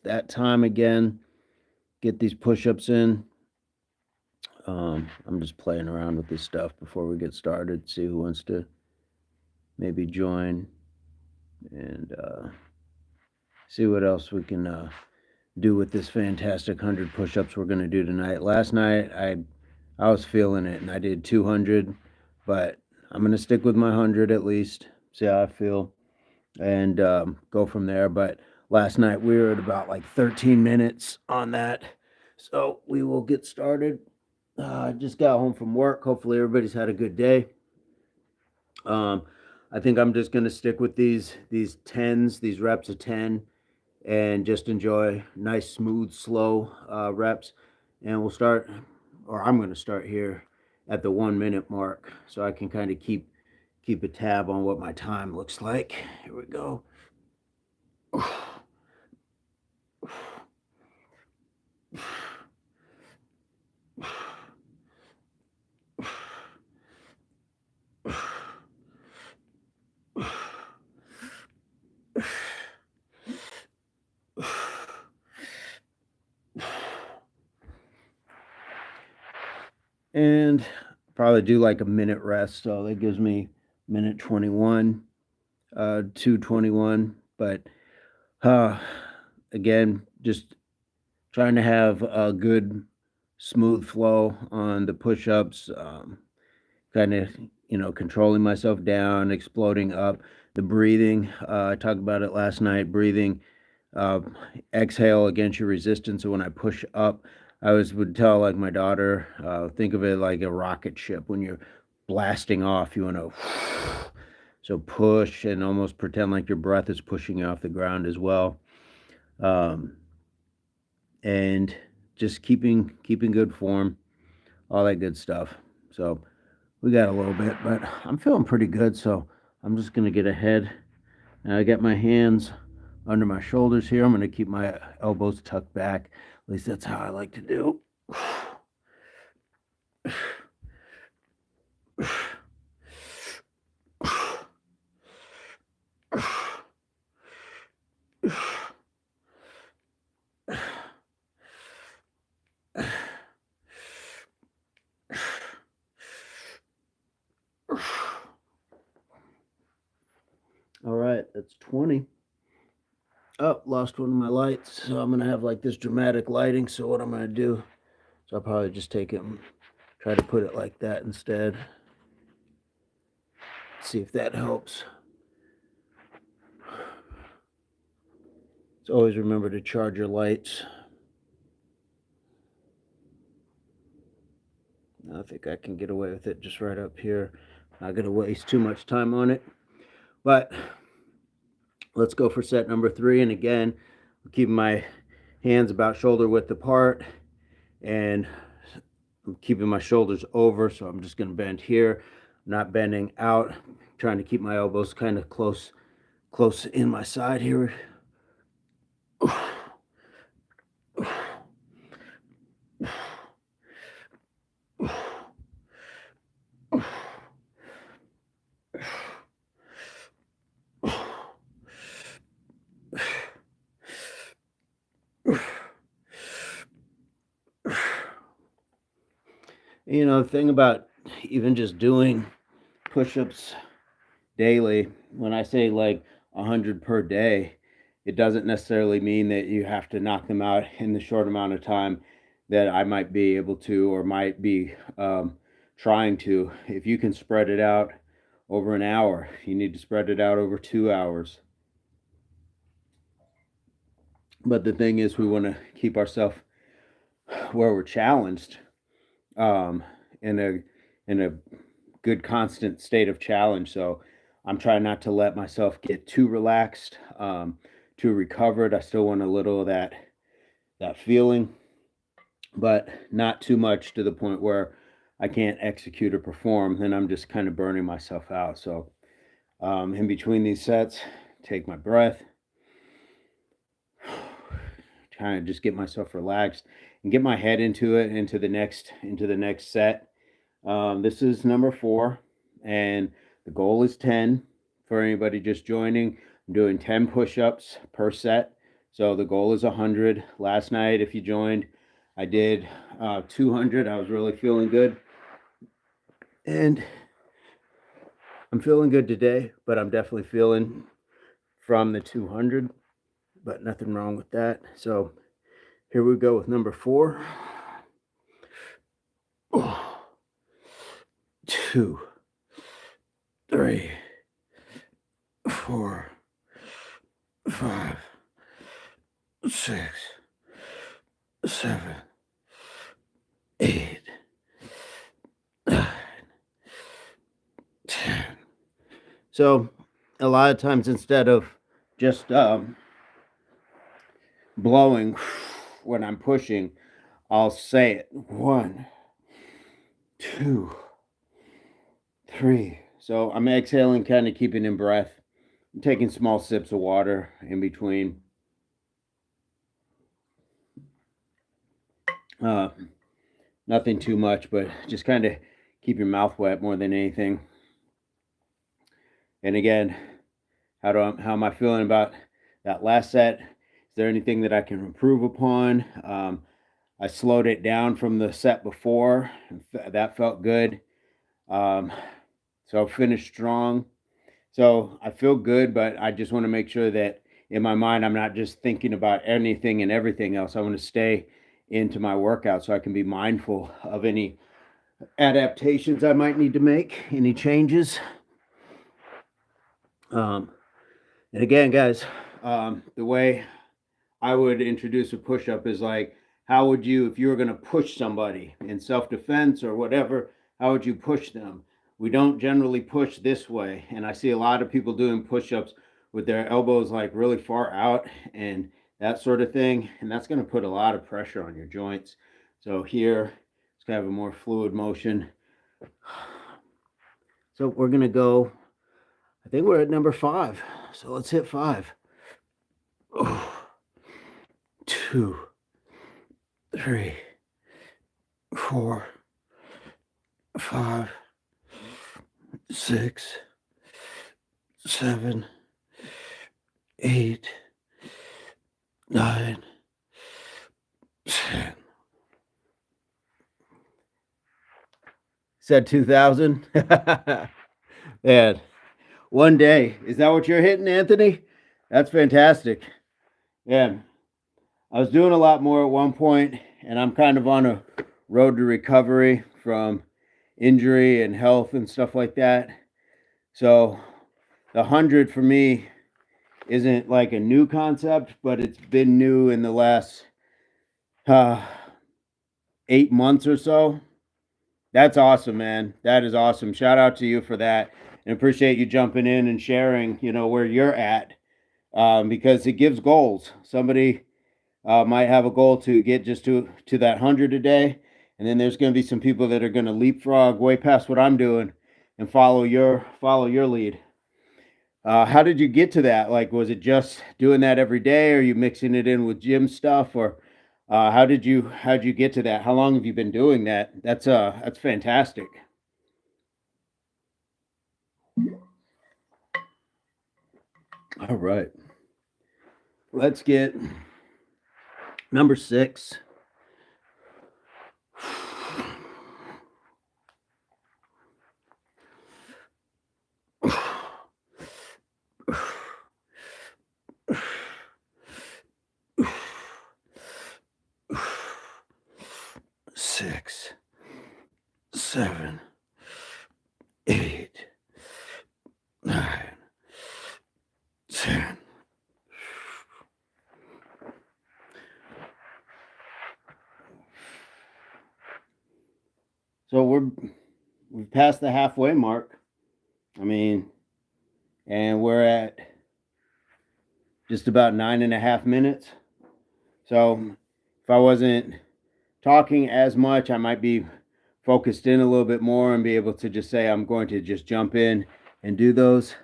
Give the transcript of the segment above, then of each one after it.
that time again. Get these push-ups in. I'm just playing around with this stuff before we get started. See who wants to maybe join and see what else we can do with this fantastic 100 push-ups we're going to do tonight. Last night I was feeling it and I did 200, but I'm going to stick with my 100 at least. See how I feel and go from there. But last night we were at about like 13 minutes on that, so we will get started. I just got home from work. Hopefully everybody's had a good day. Um, I think I'm just gonna stick with these tens, these reps of 10, and just enjoy nice, smooth, slow reps. And we'll start, or I'm gonna start here at the 1 minute mark, so I can kind of keep a tab on what my time looks like. Here we go. And probably do like a minute rest. So that gives me minute 21, 2:21. But uh, again, just trying to have a good, smooth flow on the push ups, kind of, controlling myself down, exploding up. The breathing, I talked about it last night, breathing, uh, exhale against your resistance. So when I push up, I would tell like my daughter, think of it like a rocket ship. When you're blasting off, you want to so push and almost pretend like your breath is pushing you off the ground as well, um, and just keeping good form, all that good stuff. So we got a little bit, but I'm feeling pretty good. So I'm just gonna get ahead. And I got my hands under my shoulders here. I'm going to keep my elbows tucked back. At least that's how I like to do. All right, that's 20. Oh, lost one of my lights. So I'm going to have like this dramatic lighting. So what I'm going to do, so I'll probably just take it and try to put it like that instead. See if that helps. So always remember to charge your lights. I think I can get away with it just right up here. Not going to waste too much time on it. But let's go for set number 3. And again, keeping my hands about shoulder width apart, and I'm keeping my shoulders over. So I'm just going to bend here, not bending out, trying to keep my elbows kind of close in my side here. The thing about even just doing push-ups daily, when I say like 100 per day, it doesn't necessarily mean that you have to knock them out in the short amount of time that I might be able to, or might be trying to. If you can spread it out over an hour, you need to spread it out over 2 hours. But the thing is, we want to keep ourselves where we're challenged, um, in a good constant state of challenge. So I'm trying not to let myself get too relaxed, too recovered. I still want a little of that feeling, but not too much to the point where I can't execute or perform. Then I'm just kind of burning myself out. So in between these sets, take my breath, kind of just get myself relaxed and get my head into it, into the next set. This is number 4, and the goal is 10 for anybody just joining. I'm doing 10 push-ups per set, So the goal is 100. Last night, if you joined, I did 200. I was really feeling good. And I'm feeling good today, but I'm definitely feeling from the 200, but nothing wrong with that. So here we go with number 4. 2, 3, 4, 5, 6, 7, 8, 9, 10. So a lot of times, instead of just blowing when I'm pushing, I'll say it. 1, 2, 3. So I'm exhaling, kind of keeping in breath. I'm taking small sips of water in between. Nothing too much, but just kind of keep your mouth wet more than anything. And again, how am I feeling about that last set? Is there anything that I can improve upon? I slowed it down from the set before. That felt good. So finished strong. So I feel good, but I just want to make sure that in my mind, I'm not just thinking about anything and everything else. I want to stay into my workout so I can be mindful of any adaptations I might need to make, any changes. And again, guys, the way I would introduce a push-up is like, how would you, if you were going to push somebody in self-defense or whatever, how would you push them? We don't generally push this way. And I see a lot of people doing push-ups with their elbows like really far out and that sort of thing. And that's going to put a lot of pressure on your joints. So here, it's kind of a more fluid motion. So we're going to go, I think we're at number 5. So let's hit 5. 2, 3, 4, 5, 6, 7, 8, 9, 10. Said 2,000. Man, one day. Is that what you're hitting, Anthony? That's fantastic. Yeah. I was doing a lot more at one point, and I'm kind of on a road to recovery from injury and health and stuff like that. So the 100 for me isn't like a new concept, but it's been new in the last 8 months or so. That's awesome, man. That is awesome. Shout out to you for that, and appreciate you jumping in and sharing, where you're at, because it gives goals. Somebody might have a goal to get just to that 100 a day, and then there's going to be some people that are going to leapfrog way past what I'm doing and follow your lead. How did you get to that? Like, was it just doing that every day? Or are you mixing it in with gym stuff? Or how'd you get to that? How long have you been doing that? That's fantastic. All right. Let's get number 6. Six, 7, 8, 9, 10. So we've passed the halfway mark. I mean, and we're at just about 9.5 minutes. So if I wasn't talking as much, I might be focused in a little bit more and be able to just say, I'm going to just jump in and do those.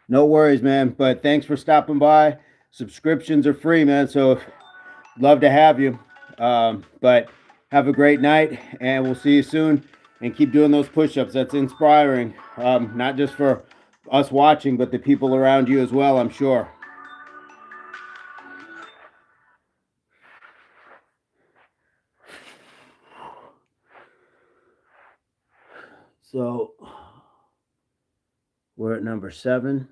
No worries, man. But thanks for stopping by. Subscriptions are free, man. So love to have you. But have a great night, and we'll see you soon. And keep doing those push-ups. That's inspiring, not just for us watching, but the people around you as well, I'm sure. So we're at number 7.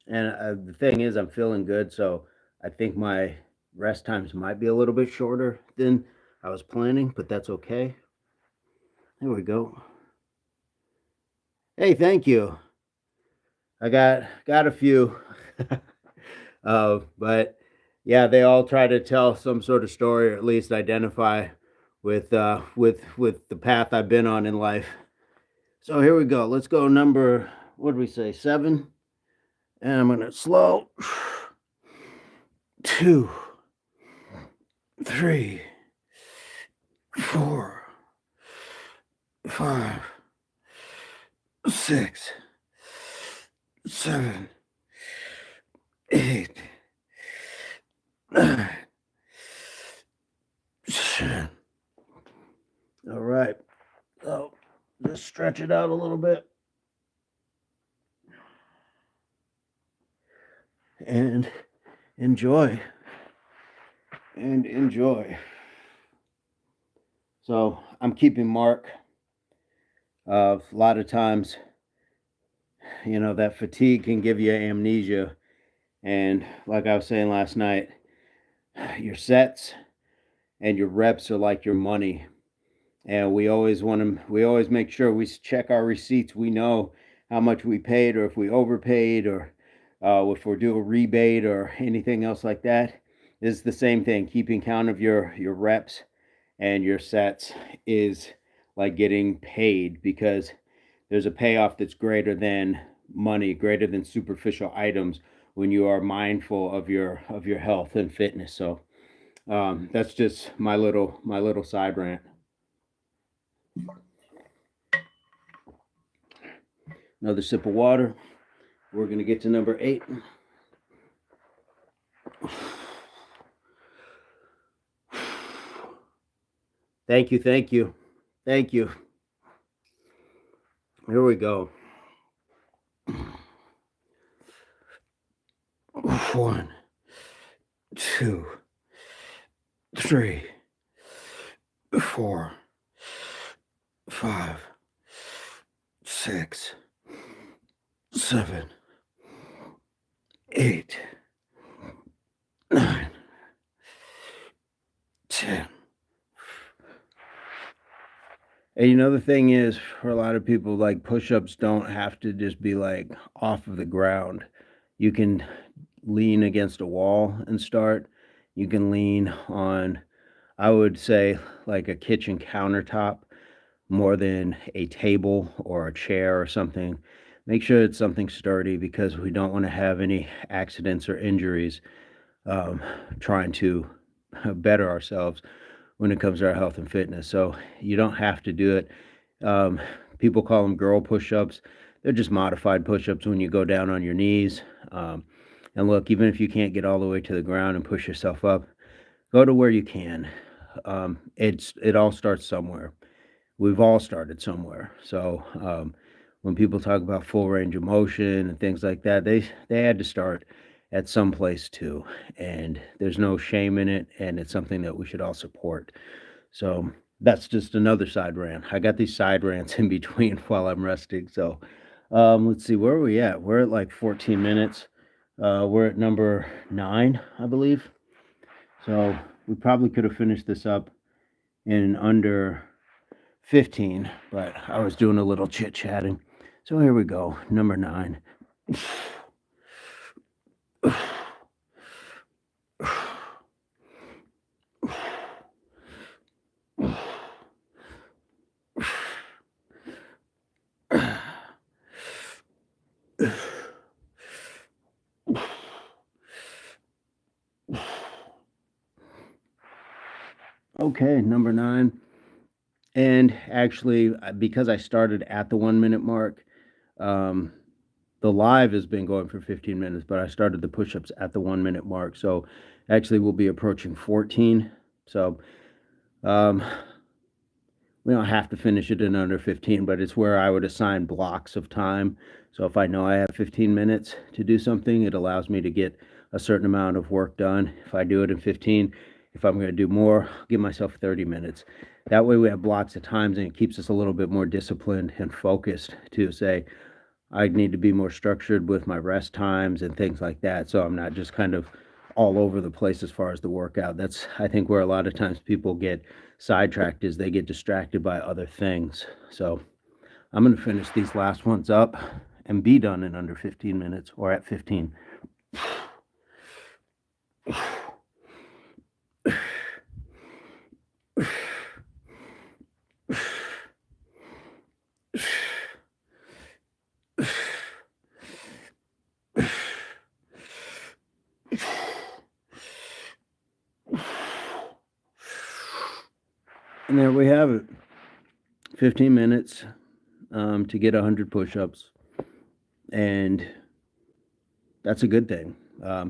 And the thing is, I'm feeling good. So I think my rest times might be a little bit shorter than I was planning, but that's okay. There we go. Hey, thank you. I got a few. But yeah, they all try to tell some sort of story, or at least identify with the path I've been on in life. So here we go. Let's go number, what did we say, 7? And I'm gonna slow. 2, 3, 4, 5, 6, 7, 8, 9, 10. All right. So just stretch it out a little bit. And enjoy. And enjoy. So I'm keeping mark of a lot of times, that fatigue can give you amnesia. And like I was saying last night, your sets and your reps are like your money. And we always make sure we check our receipts. We know how much we paid, or if we overpaid, or if we're due a rebate or anything else like that. It's the same thing. Keeping count of your reps and your sets is like getting paid, because there's a payoff that's greater than money, greater than superficial items, when you are mindful of your health and fitness. So that's just my little side rant. Another sip of water. We're going to get to number 8. Thank you, thank you, thank you. Here we go. 1, 2, 3, 4, 5, 6, 7, 8, 9, 10. And the thing is, for a lot of people, like, push-ups don't have to just be like off of the ground. You can lean against a wall and start. You can lean on, I would say, like a kitchen countertop more than a table or a chair or something. Make sure it's something sturdy, because we don't want to have any accidents or injuries trying to better ourselves when it comes to our health and fitness. So you don't have to do it. People call them girl push-ups. They're just modified push-ups when you go down on your knees. And look, even if you can't get all the way to the ground and push yourself up, go to where you can. It all starts somewhere. We've all started somewhere. So when people talk about full range of motion and things like that, they had to start at some place too. And there's no shame in it, and it's something that we should all support. So that's just another side rant. I got these side rants in between while I'm resting. So let's see, where are we at? We're at like 14 minutes. We're at number 9, I believe. So we probably could have finished this up in under 15, but I was doing a little chit chatting. So here we go, number 9. Okay, number 9. And actually, because I started at the 1-minute mark, the live has been going for 15 minutes, but I started the push-ups at the 1-minute mark. So actually we'll be approaching 14. So when we don't have to finish it in under 15, but it's where I would assign blocks of time. So if I know I have 15 minutes to do something, it allows me to get a certain amount of work done. If I do it in 15, if I'm going to do more, I'll give myself 30 minutes. That way we have blocks of times, and it keeps us a little bit more disciplined and focused to say, I need to be more structured with my rest times and things like that. So I'm not just kind of all over the place as far as the workout. That's, I think, where a lot of times people get sidetracked, is they get distracted by other things. So I'm going to finish these last ones up and be done in under 15 minutes, or at 15. And there we have it. 15 minutes to get 100 push-ups. And that's a good thing.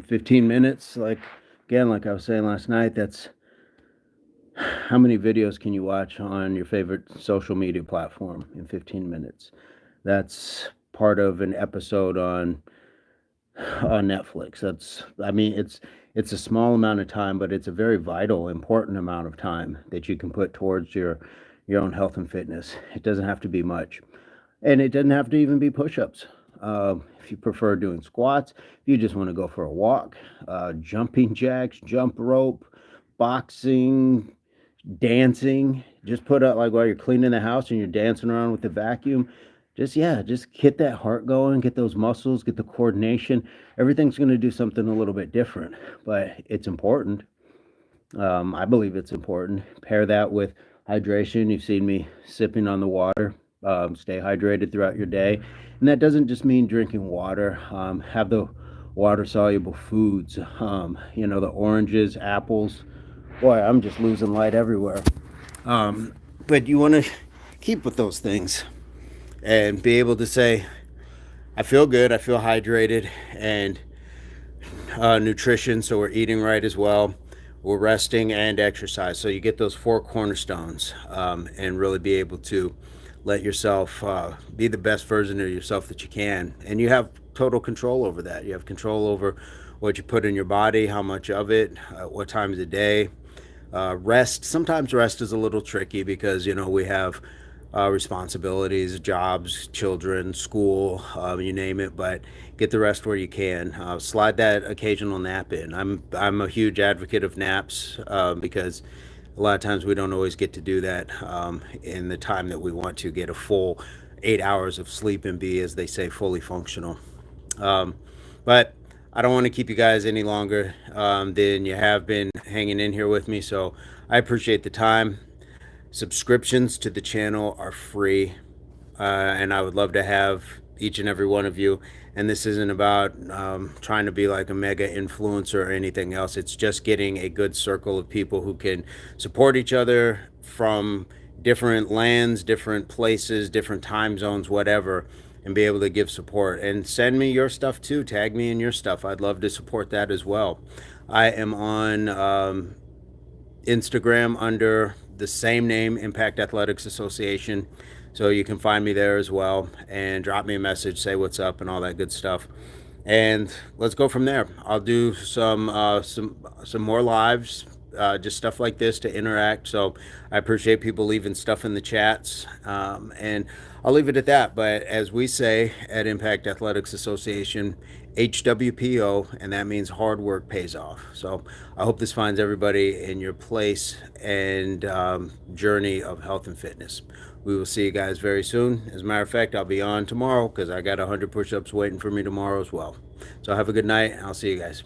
15 minutes, like I was saying last night, that's how many videos can you watch on your favorite social media platform in 15 minutes? That's part of an episode on Netflix. It's a small amount of time, but it's a very vital, important amount of time that you can put towards your own health and fitness. It doesn't have to be much, and it doesn't have to even be push-ups. If you prefer doing squats, if you just want to go for a walk, jumping jacks, jump rope, boxing, dancing, just put up, like while you're cleaning the house and you're dancing around with the vacuum, just get that heart going, get those muscles, get the coordination. Everything's going to do something a little bit different, but it's important. I believe it's important. Pair that with hydration. You've seen me sipping on the water. Stay hydrated throughout your day. And that doesn't just mean drinking water. Have the water-soluble foods, the oranges, apples. Boy, I'm just losing light everywhere. But you want to keep with those things and be able to say, I feel good, I feel hydrated, and nutrition, so we're eating right as well. We're resting and exercise. So you get those 4 cornerstones, and really be able to let yourself be the best version of yourself that you can. And you have total control over that. You have control over what you put in your body, how much of it, what times a day. Rest. Sometimes rest is a little tricky because, we have responsibilities, jobs, children, school, you name it, but get the rest where you can. Slide that occasional nap in. I'm a huge advocate of naps because a lot of times we don't always get to do that in the time that we want to get a full 8 hours of sleep and be, as they say, fully functional. But I don't want to keep you guys any longer than you have been hanging in here with me, so I appreciate the time. Subscriptions to the channel are free, and I would love to have each and every one of you. And this isn't about trying to be like a mega influencer or anything else. It's just getting a good circle of people who can support each other from different lands, different places, different time zones, whatever, and be able to give support. And send me your stuff too. Tag me in your stuff. I'd love to support that as well. I am on Instagram under the same name, Impact Athletics Association. So you can find me there as well, and drop me a message, say what's up and all that good stuff. And let's go from there. I'll do some more lives, just stuff like this to interact. So I appreciate people leaving stuff in the chats, and I'll leave it at that. But as we say at Impact Athletics Association, HWPO, and that means hard work pays off. So I hope this finds everybody in your place and journey of health and fitness. We will see you guys very soon. As a matter of fact, I'll be on tomorrow because I got 100 push-ups waiting for me tomorrow as well. So have a good night. I'll see you guys.